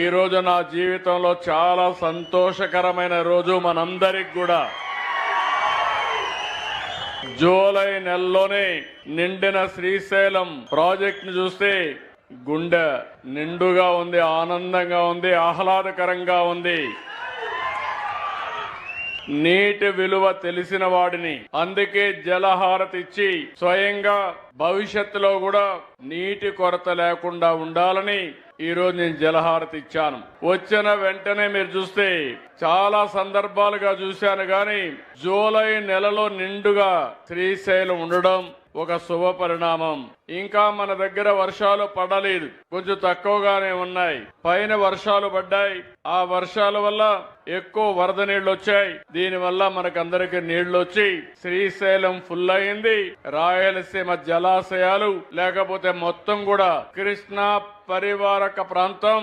ఈ రోజు నా జీవితంలో చాలా సంతోషకరమైన రోజు మనందరికి కూడా. జూలై నెలలోనే నిండిన శ్రీశైలం ప్రాజెక్ట్ ని చూస్తే గుండె నిండుగా ఉంది, ఆనందంగా ఉంది, ఆహ్లాదకరంగా ఉంది. నీటి విలువ తెలిసిన వాడిని, అందుకే జలహారతి ఇచ్చి స్వయంగా భవిష్యత్తులో కూడా నీటి కొరత లేకుండా ఉండాలని ఈ రోజు నేను జలహారతి ఇచ్చాను. వచ్చిన వెంటనే మీరు చూస్తే చాలా సందర్భాలుగా చూశాను, కానీ జూలై నెలలో నిండుగా శ్రీశైలం ఉండడం ఒక శుభ పరిణామం. ఇంకా మన దగ్గర వర్షాలు పడలేదు, కొంచెం తక్కువగానే ఉన్నాయి. పైన వర్షాలు పడ్డాయి, ఆ వర్షాల వల్ల ఎక్కువ వరద నీళ్లు వచ్చాయి. దీనివల్ల మనకందరికి నీళ్లు వచ్చి శ్రీశైలం ఫుల్ అయింది. రాయలసీమ జలాశయాలు లేకపోతే మొత్తం కూడా కృష్ణా పరివారక ప్రాంతం